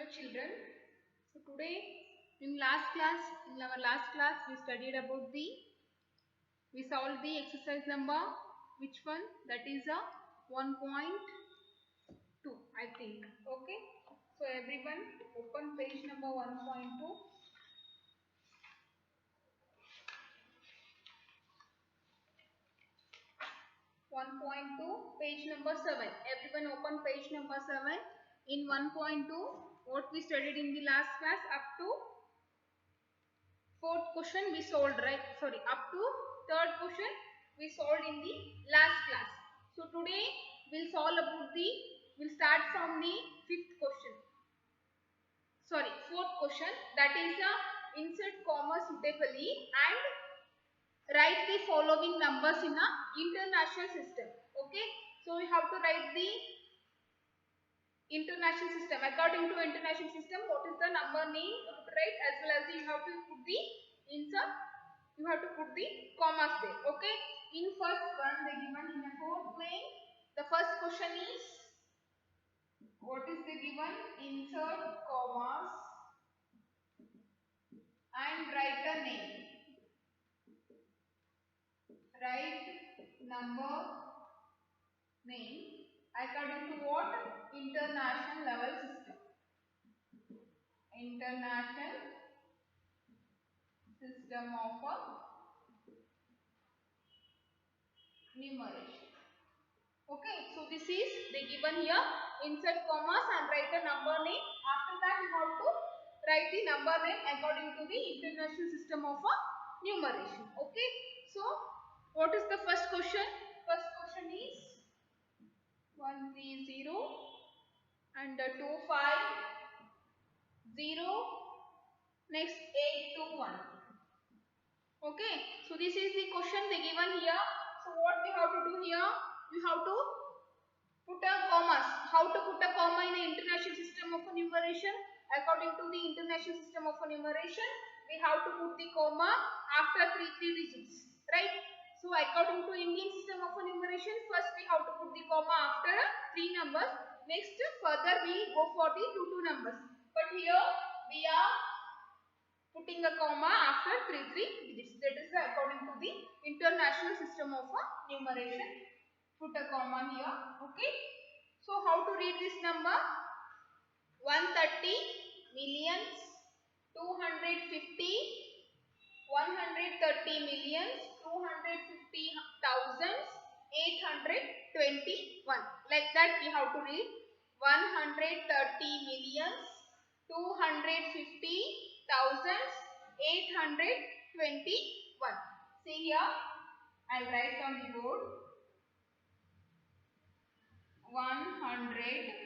Hello children. So today in our last class we studied about we solved the exercise number, which one? That is a 1.2 I think. Okay. So everyone open page number 1.2. 1.2 page number 7. Everyone open page number 7. In 1.2 what we studied in the last class up to fourth question we solved, right? Sorry, up to third question we solved in the last class. So today we'll start from the fourth question, that is insert comma suitably and write the following numbers in a international system. Okay, so we have to write the international system. According to international system, what is the number name you have to write, as well as you have to put the insert, you have to put the commas there. Okay, in first one they given in a fourth plane. The first question is, what is the given? Insert commas and write a name. Write number name according to what? International level system. International system of a numeration. Okay, so this is they given here. Insert commas and write the number name. After that you have to write the number name according to the international system of a numeration. Okay, so what is the first question? First question is 130 and 250. Next 821. Okay, so this is the question they given here. So what we have to do here? We have to put a commas. How to put a comma in the international system of numeration? According to the international system of numeration, we have to put the comma after three digits, right? So according to Indian system of numeration, first we have to put the comma after three numbers. Next further we go for the two numbers. But here we are putting a comma after three digits. That is according to the international system of numeration. Put a comma here. Okay. So how to read this number? 130 millions, 250, 130 millions, 250 thousands, 821. Like that we have to read 130 millions, 250 thousands, 821. See here, I'll write on the board 130,000,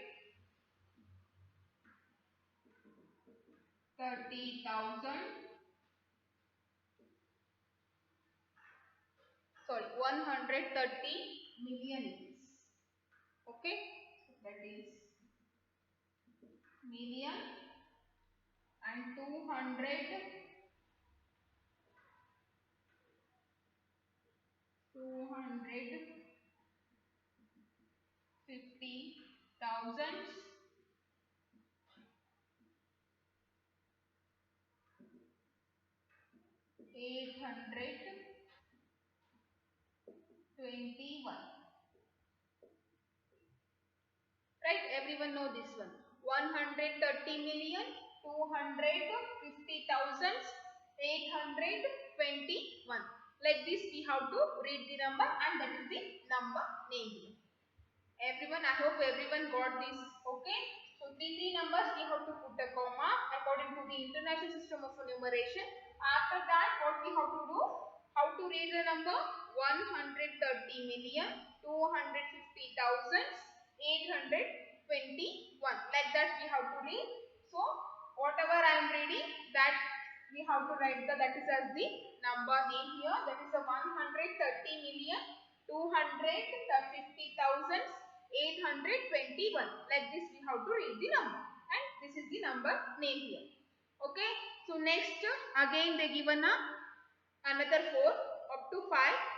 130 millions. Okay, so that is million, and 250 thousands, 821. Right, everyone know this one. 130 million, 250 thousands, 821. Like this we have to read the number, and that is the number name. Everyone, I hope everyone got this. Okay, so three numbers we have to put a comma according to the international system of numeration. After that, what we have to do? How to read the number? 130 million, 250 thousands, 821. Like that we have to read. So whatever I am reading, that we have to write that is as the number name here. That is a 130 million, 250 thousands, 821. Like this we have to read the number, and this is the number name here. Okay, so next again they given another 4 up to 5.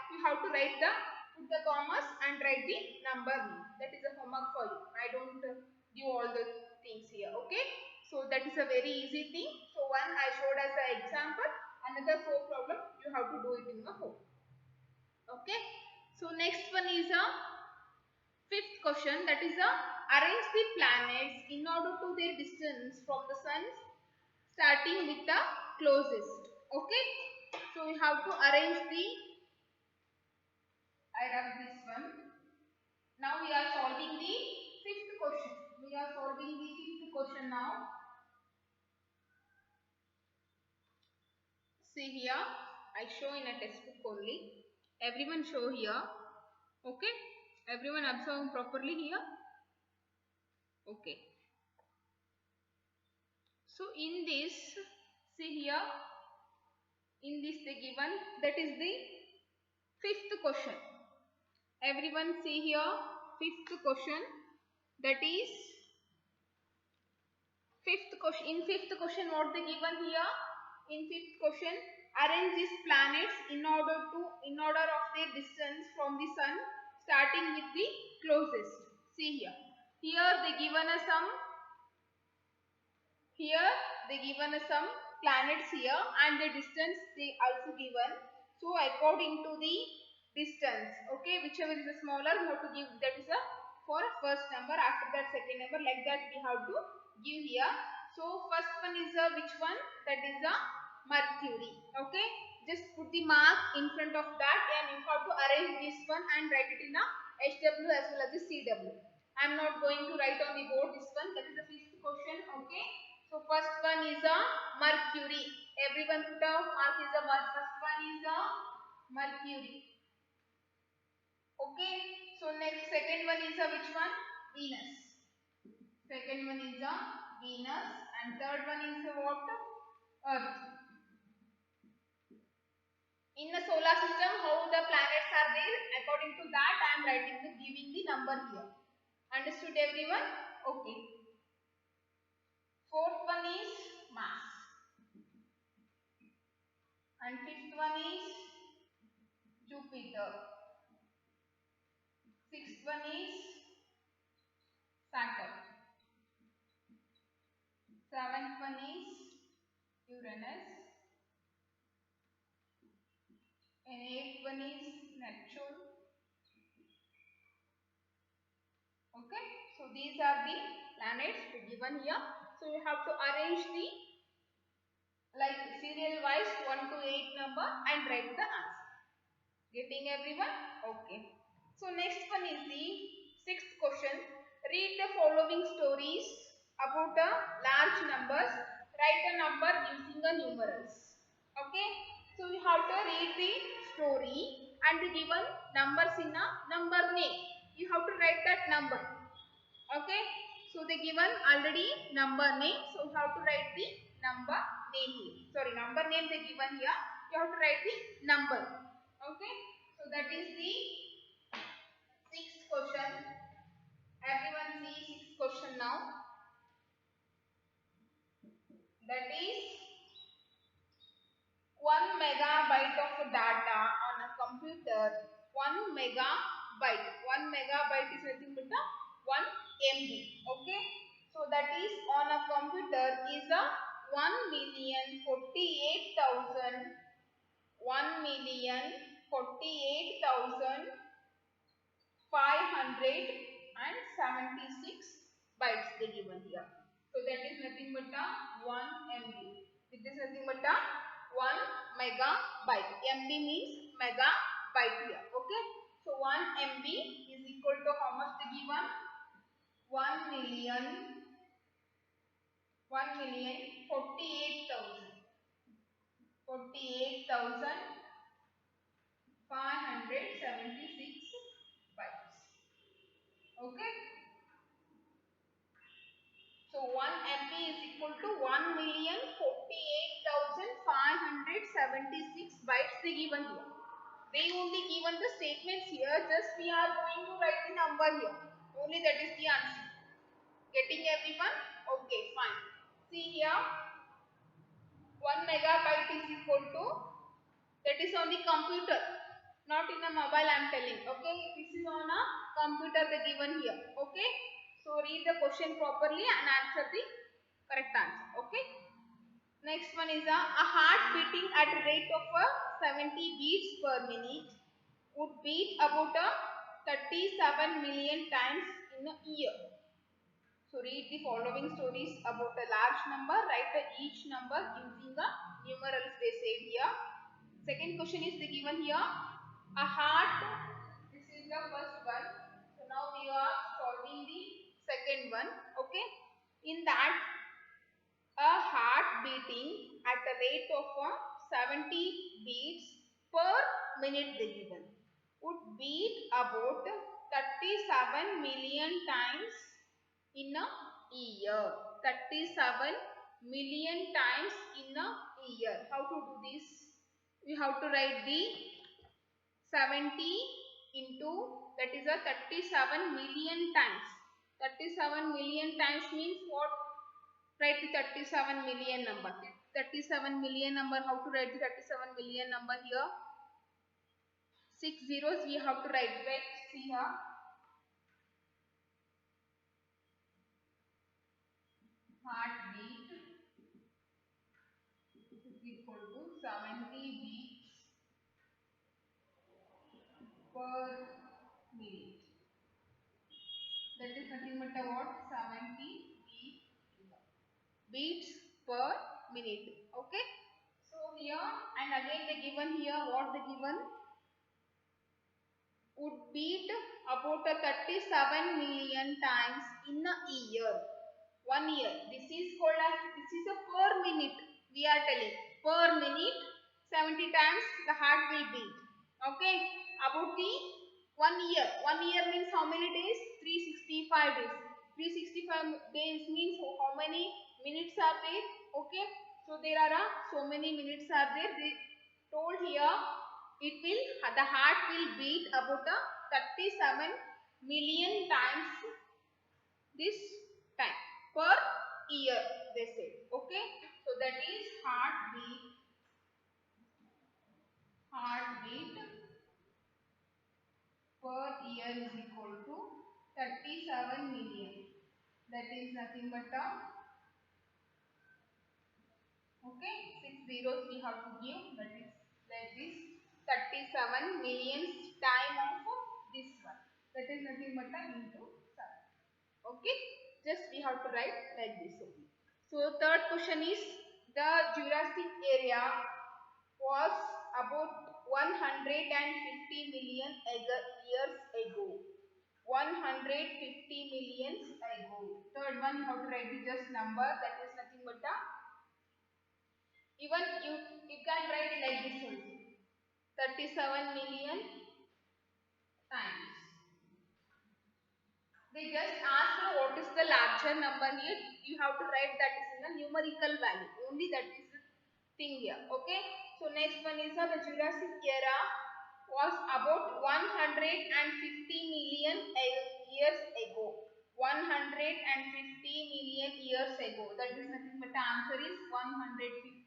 You have to write put the commas and write the number name. That is a homework for you. I don't do all the things here. Okay, So that is a very easy thing. So one I showed as an example, another 4 problem you have to do it in the home. Okay. So next one is a fifth question, that is a arrange the planets in order to their distance from the sun, starting with the closest. Okay. So we have to arrange the, I wrap this one. Now we are solving the fifth question. We are solving the fifth question now. See here, I show in a textbook only. Everyone show here. Okay. Everyone observe properly here. Okay. So in this, see here, in this they given, that is the fifth question. Everyone see here, fifth question, that is fifth question. In fifth question what they given here? In fifth question, arrange these planets in order of their distance from the sun, starting with the closest. See here. Here they given us some, here they given us some planets here, and the distance they also given. So according to the distance, okay, whichever is the smaller we have to give, that is a for first number, after that second number, like that we have to give here. So first one is a which one? That is a Mercury. Okay, just put the mark in front of that and you have to arrange this one and write it in a HW as well as the CW. I am not going to write on the board this one. That is the fifth question. Okay, so first one is a Mercury. Everyone put a mark is a first one is a Mercury. Okay, so next second one is a which one? Venus. Second one is a Venus and third one is a what? Earth. In the solar system, how the planets are there? According to that, I am giving the number here. Understood everyone? Okay. Fourth one is Mars. And fifth one is Jupiter. Sixth one is Saturn. Seventh one is Uranus. And eighth one is Neptune. Okay, so these are the planets given here. So you have to arrange the like serial wise 1 to 8 number and write the answer. Getting everyone? Okay. So next one is the sixth question. Read the following stories about a large numbers. Write a number using a numerals. Okay. So you have to read the story and the given numbers in a number name. You have to write that number. Okay. So they given already number name. So you have to write the number name here. Sorry, number name they given here. You have to write the number. Okay. So that is the sixth question. Everyone see sixth question now. That is 1 megabyte of data on a computer. 1 megabyte. 1 megabyte is nothing but the 1 MB. Okay. So that is on a computer is a 1,048,000 1,048,576 bytes they given here. So that is nothing but a 1 MB. It is nothing but a 1 megabyte. MB means megabyte here. Okay. So 1 MB is equal to how much they given? 1,048,576 bytes. Okay. So 1 MB is equal to 1,048,576 bytes they given here. They only given the statements here. Just we are going to write the number here. Only that is the answer. Getting everyone? Okay, fine. See here. 1 megabyte is equal to, that is on the computer, not in a mobile I am telling. Okay, this is on a computer they given here. Okay, so read the question properly and answer the Correct answer. Okay. Next one is a heart beating at a rate of 70 beats per minute would beat about 37 million times in a year. So read the following stories about a large number. Write each number using the numerals they said here. Second question is given here. A heart. This is the first one. So now we are solving the second one. Okay. In that, a heart beating at a rate of 70 beats per minute they given would beat about 37 million times in a year. 37 million times in a year. How to do this? We have to write the 70 into, that is a 37 million times. 37 million times means what? Write the 37 million number. 37 million number, how to write the 37 million number here? 6 zeros we have to write, right? See here. Heartbeat is equal to 70 beats per minute. That is nothing but what? 70 beats per minute. Okay. So here, and again they given here, what they given? Would beat about 37 million times in a year. 1 year. This is called as, this is a per minute. We are telling per minute 70 times the heart will beat. Okay. About the 1 year. 1 year means how many days? 365 days. 365 days means how many minutes are there? Okay. So there are so many minutes are there. They told here it will, the heart will beat about 37 million times this time per year they said. Okay. So that is heartbeat per year is equal to 37 million. That is nothing but okay, 6 zeros we have to give, that is like this 37 million time of this one. That is nothing but into 7. Okay, just we have to write like this only. So third question is, the Jurassic area was about 150 million years ago. 150 million ago. Third one you have to write the just number, that is nothing but even you can write like this only. 37 million times. They just asked what is the larger number here. You have to write that is in a numerical value. Only that is the thing here. Okay. So next one is the Jurassic era was about 150 million years ago. 150 million years ago. That is nothing but the answer is 150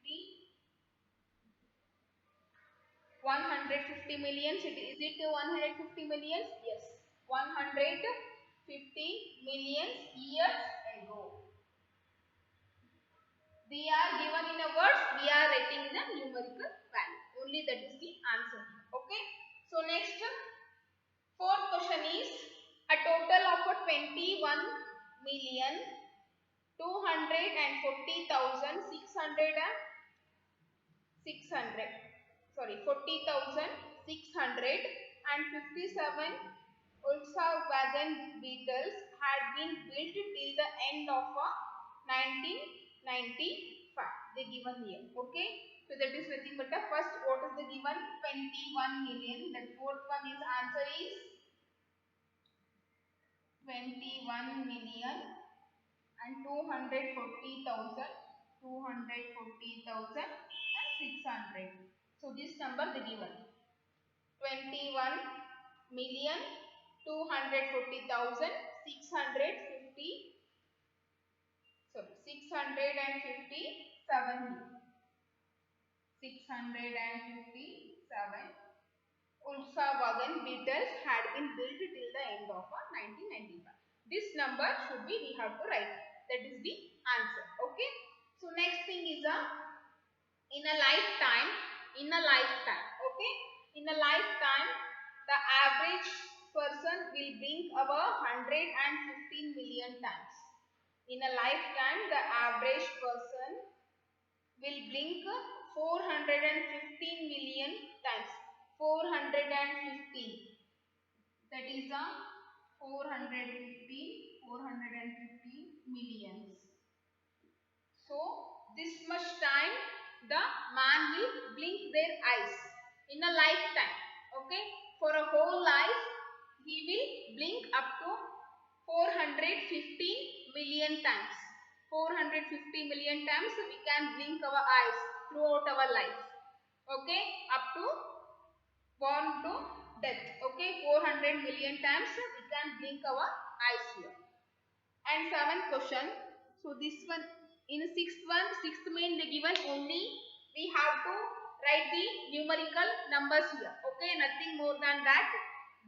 millions. Is it 150 millions? Yes. 150 millions years ago. They are given in a words, we are writing in a numerical value. Only that is the answer. Okay. So next, fourth question is, a total of 21 million 40,657 Volkswagen Beetles had been built till the end of 1995. They given here. Okay. So that is nothing but the first, what is the given? 21 million. The fourth one is answer is 21 million and 240,000 and 600. So this number they given 21 million 240,650 657 Volkswagen Beetles had been built till the end of 1995. This number should be, we have to write. That is the answer. Okay. next thing is in a lifetime, okay, in a lifetime, the average person will blink about 115 million times. In a lifetime, the average person will blink 415 million times. 415. That is 415 millions. So this much time the man will blink their eyes in a lifetime. Okay, for a whole life he will blink up to 415 million times. 450 million times we can blink our eyes throughout our life. Okay, up to born to death. Okay, 400 million times we can blink our eyes here. And seventh question. So this one in sixth main they given only we have to write the numerical numbers here. Okay, nothing more than that.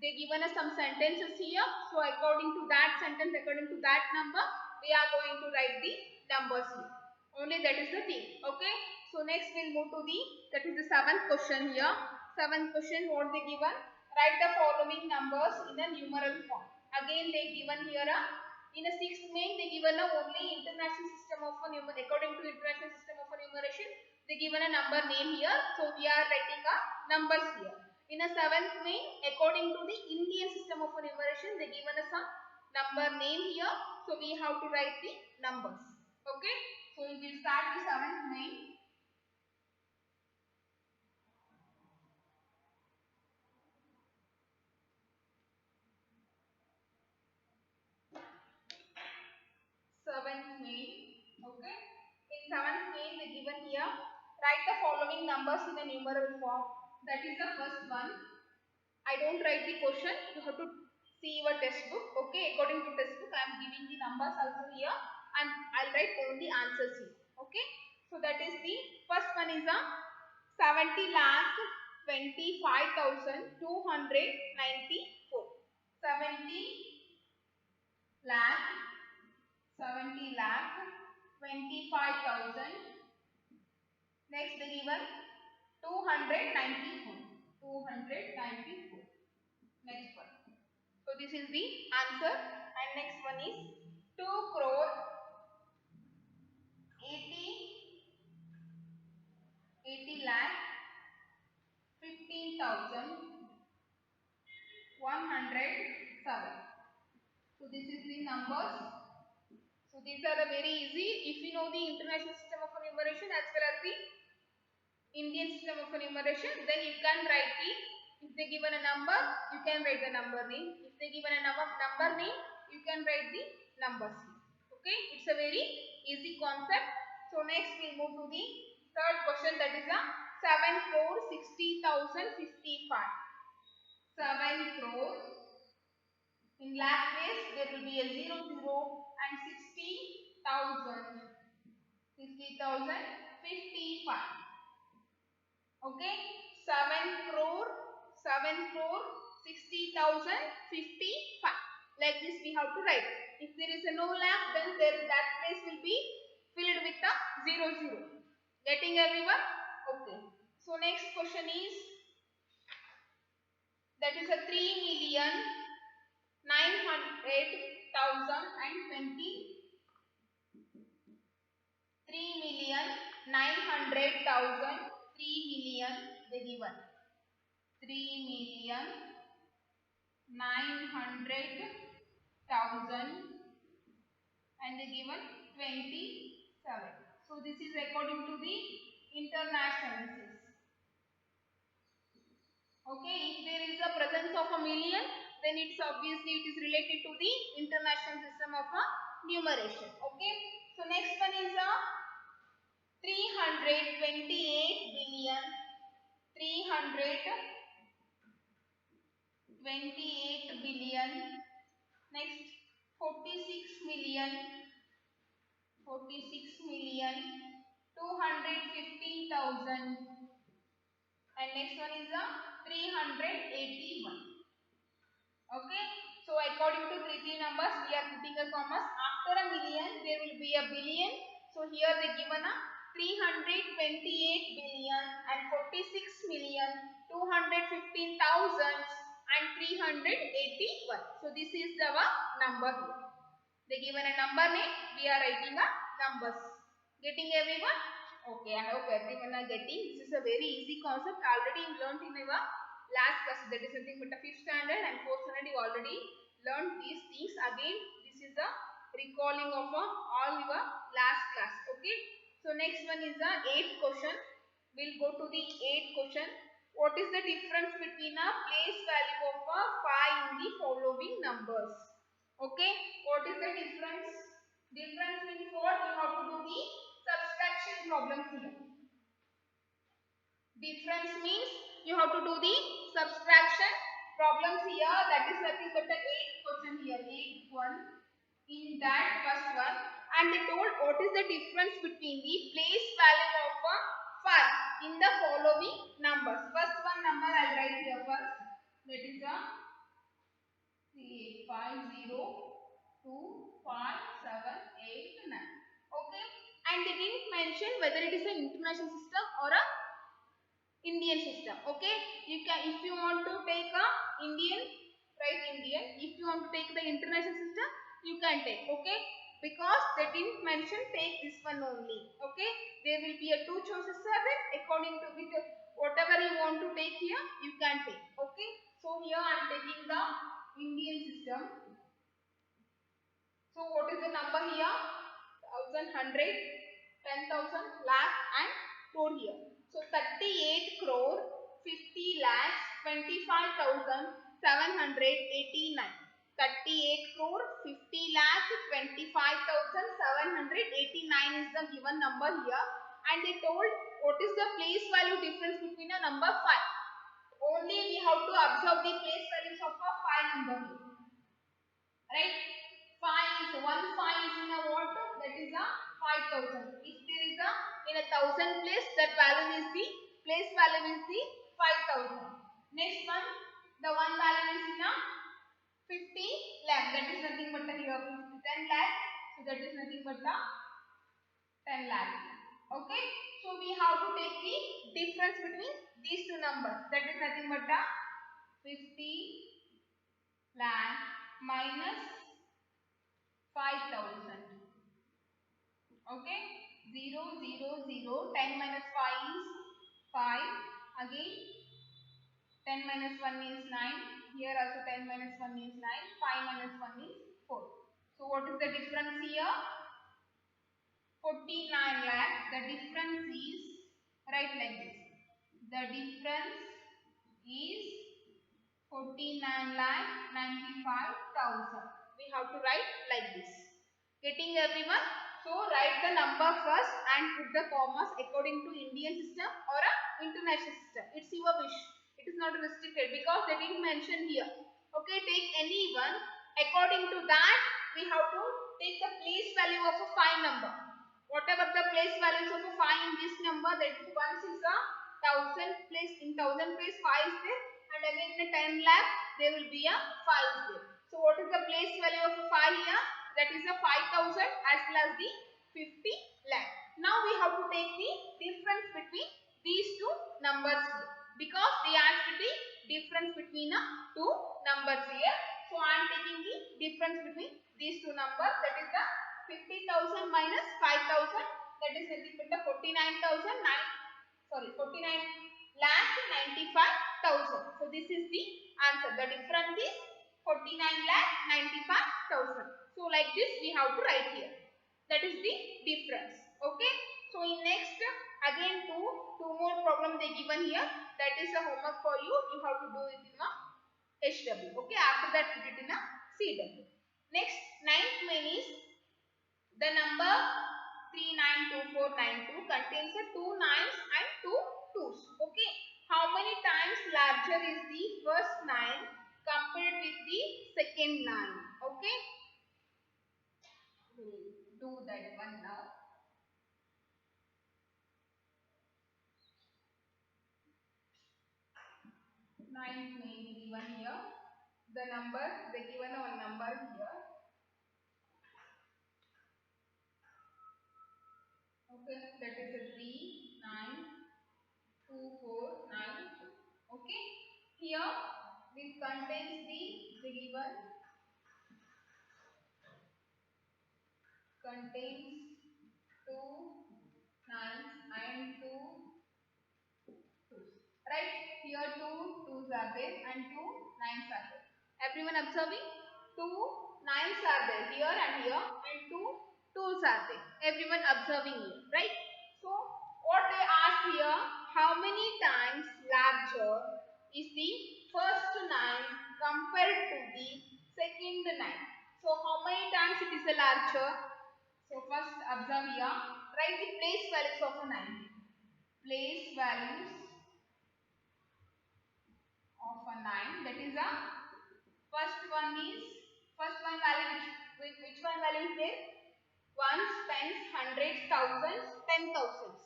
They given us some sentences here. So according to that sentence, according to that number, we are going to write the numbers here. Only that is the thing. Okay. So next we'll move to that is the seventh question here. Seventh question, what they given? Write the following numbers in a numeral form. Again they given here in a sixth main they given only international system of according to international system of enumeration they given a number name here. So we are writing numbers here. In a seventh main according to the Indian system of enumeration they given us some number name here. So we have to write the numbers. Okay. So we will start the seventh main. Seventh main. Okay. In seventh main they given here write the following numbers in a numeral form. That is the first one. I don't write the question. You have to see your textbook. Okay. According to textbook I am giving the numbers also here and I'll write only answers here. Okay. So that is the first one is 70 lakh 25,294. 70 lakh 25,000. Next they given 294. 294. Next one. So this is the answer. And next one is 2 crore 80 lakh 15,107. So this is the numbers. So these are the very easy. If you know the international system of enumeration as well as the Indian system of enumeration, then you can write the, if they given a number, you can write the number name. If they given a number name, you can write the numbers. Okay, it's a very easy concept. So next we move to the third question, that is a 7 crore 60,055. 7 crore in lakh place there will be a 0 and 60,000 55. Okay, 7 crore 60,055. Like this we have to write. If there is a no lakh, then that place will be filled with a 0. Getting everyone? Okay. So next question is, that is a 3,900,020. 3,900,000. 3 million they given. 3,900,000 and they given 27. So this is according to the international. Okay, if there is a presence of a million, then it's obviously it is related to the international system of numeration. Okay, so next one is 328 billion. 328 billion. Next 46 million. 215,000. And next one is 381. Okay, so according to three numbers we are putting a commas. After a million there will be a billion. So here they given a 328 billion and 46 million 215,000 and 381. So this is our number here. They given a number name, we are writing a numbers. Getting everyone? Okay, I hope everyone are getting. This is a very easy concept. Already you learnt in our last class. That is nothing but a 5th standard and 4th standard. You already learnt these things. Again, this is the recalling of all your last class. Okay. So next one is the 8th question. We'll go to the 8th question. What is the difference between a place value of a 5 in the following numbers? Okay, what is the difference? Difference means what? You have to do the subtraction problems here. Difference means you have to do the subtraction problems here. That is nothing but the 8th question here. 8th one. In that first one, and they told what is the difference between the place value of a 5 in the following numbers. First one number I'll write here first. That is a 3, 8, 5, 0, 2, 5, 7, 8, 9. Okay. And they didn't mention whether it is an international system or a Indian system. Okay. You can, if you want to take a Indian, write Indian. If you want to take the international system, you can take. Okay. Because they didn't mention take this one only. Okay. There will be a 2 choices are there. According to which whatever you want to take here, you can take. Okay. So here I am taking the Indian system. So what is the number here? 1000, 100, 10,000, lakh and crore here. So 38 crore 50 lakhs 25,789. 38 crore 50 lakh 25,789 is the given number here. And they told what is the place value difference between a number 5. Only we have to observe the place values of a 5 number here. Right? 5 is 1 5 is in a what? That is a 5,000. If there is a in a 1,000 place, that value is the place value is the 5,000. Next one, the one value is in a 50 lakh. That is nothing but a here 10 lakh. So that is nothing but a 10 lakh. Okay. So we have to take the difference between these two numbers. That is nothing but a 50 lakh minus 5,000. Okay. 0, 0, 0. 10 minus 5 is 5. Again 10 minus 1 is 9. Here also 10 minus 1 is 9. 5 minus 1 is 4. So what is the difference here? 49 lakh. The difference is, write like this. The difference is 49 lakh 95,000. We have to write like this. Getting everyone? So write the number first and put the commas according to Indian system or a international system. It's your wish. It is not restricted because they didn't mention here. Okay, take any one. According to that, we have to take the place value of a 5 number. Whatever the place values of a 5 in this number, that is once is a 1,000 place. In 1,000 place 5 is there, and again in a 10 lakh there will be a 5 is there. So what is the place value of a 5 here? That is a 5,000 as well as the 50 lakh. Now we have to take the difference between these two numbers here, because they asked the difference between two numbers here. So I am taking the difference between these two numbers. That is the 50,000 minus 5,000. That is nothing but the 49,000. 49 lakh 95,000. So this is the answer. The difference is 49 lakh 95,000. So like this we have to write here. That is the difference. Okay. So in next again two more problems they given here. That is a homework for you. You have to do it in a HW. Okay. After that put it in a CW. Next 9th main is the number 392492 contains a 2 9s and 2 2s. Okay. How many times larger is the first 9 compared with the second 9? Okay. We'll do that one now. Ninth main given here. The number, they given one number here. Okay, that is a 3, 9, 2, 4, 9, 2. Okay, here this contains the given contains 2 nines and 2 twos. Right? Here 2 twos are there and 2 nines are there. Everyone observing? 2 nines are there here and 2 twos are there. Everyone observing here, right? So what they asked here, how many times larger is the first 9 compared to the second 9? So how many times it is a larger? So first observe here, write the place values of a 9. Place values of a 9, that is a first one value, which one value is there? Ones, tens, hundreds, thousands, 10,000.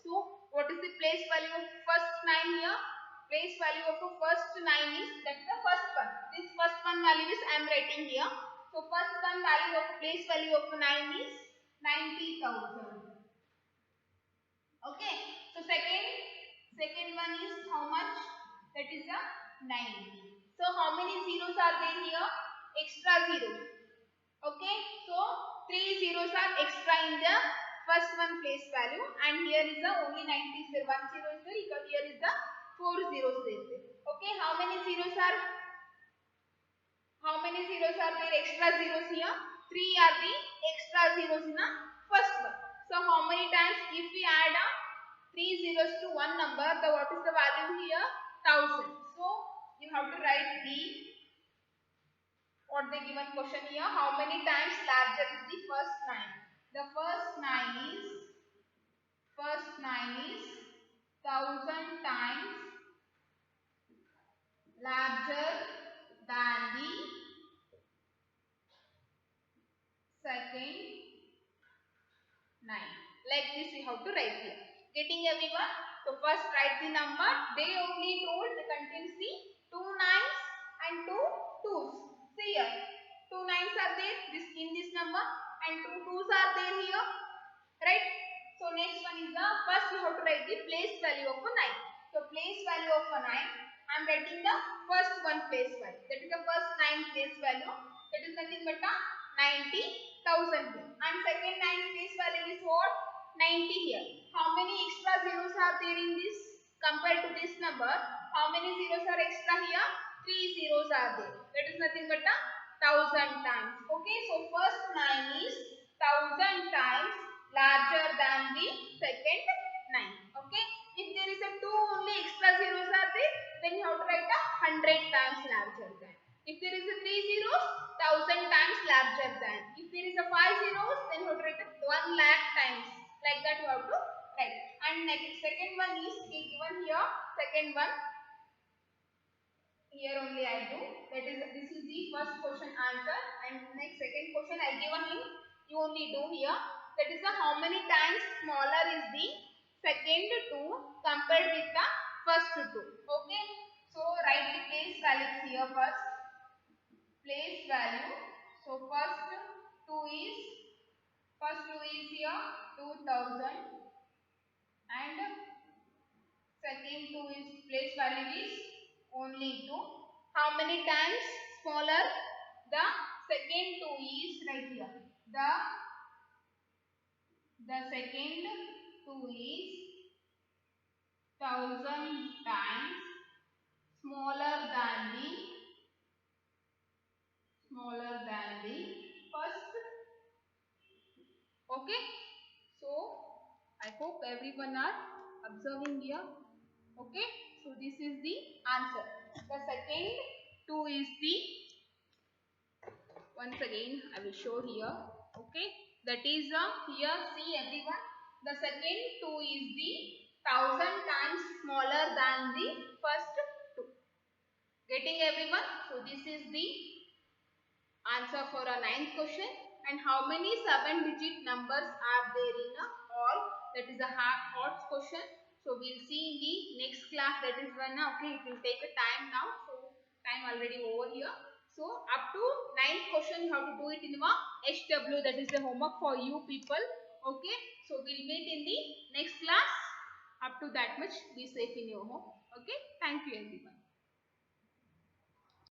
So what is the place value of first 9 here? Place value of the first 9 is, that's the first one. This first one value is I am writing here. So first one value of place value of 9 is 90,000. Okay. So second one is how much? That is a 90. So how many zeros are there here? Extra zeros. Okay. So 3 zeros are extra in the first one place value, and here is the only 90 is there. 1 zero is there. Here is the 4 zeros there. Okay. How many zeros are there? Extra zeros here. 3 are the extra zeros in the first one. So how many times if we add a 3 zeros to one number, the what is the value here? 1000. So you have to write the what the given question here. How many times larger is the first 9? The first 9 is 1000 times larger than the second 9. Like this we have to write here. Getting everyone? So first write the number. They only told they contains the 2 nines and 2 twos. See here. 2 nines are there in this number and 2 twos are there here. Right? So next one is the first you have to write the place value of a 9. So place value of a 9. I am writing the first one place value. That is the first 9 place value. That is nothing but a 90,000 here. And second 9 place value is what? 90 here. How many extra zeros are there in this compared to this number? How many zeros are extra here? 3 zeros are there. That is nothing but a 1000 times. Okay, so first 9 is 1000 times larger than the second 9. Okay, if there is a 2 only extra zeros are there, then you have to write a 100 times larger than. If there is a 3 zeros, 1000 times larger than. If there is a 5 zeros, then you have to write a 1 lakh times. Like that you have to write. And next second one is given here. Second one here only I do. That is, this is the first question answer, and next second question I given you only do here. That is the how many times smaller is the second 2 compared with the first 2. Okay. So write the place values here first. Place value. So first 2 is here 2000, and second 2 is place value is only 2. How many times smaller? The second 2 is right here. The second 2 is 1000 times smaller than the first. Okay. So I hope everyone are observing here. Okay. So this is the answer. The second 2 is the, once again I will show here. Okay. That is here, see everyone. The second 2 is the 1000 times smaller than the first 2. Getting everyone? So this is the answer for a ninth question. And how many 7-digit numbers are there in a all? That is a hot question. So we'll see in the next class. That is one. Okay, it will take a time now. So time already over here. So up to ninth question you have to do it in a HW. That is the homework for you people. Okay, so we'll meet in the next class. Up to that much, be safe in your home. Okay, thank you everyone.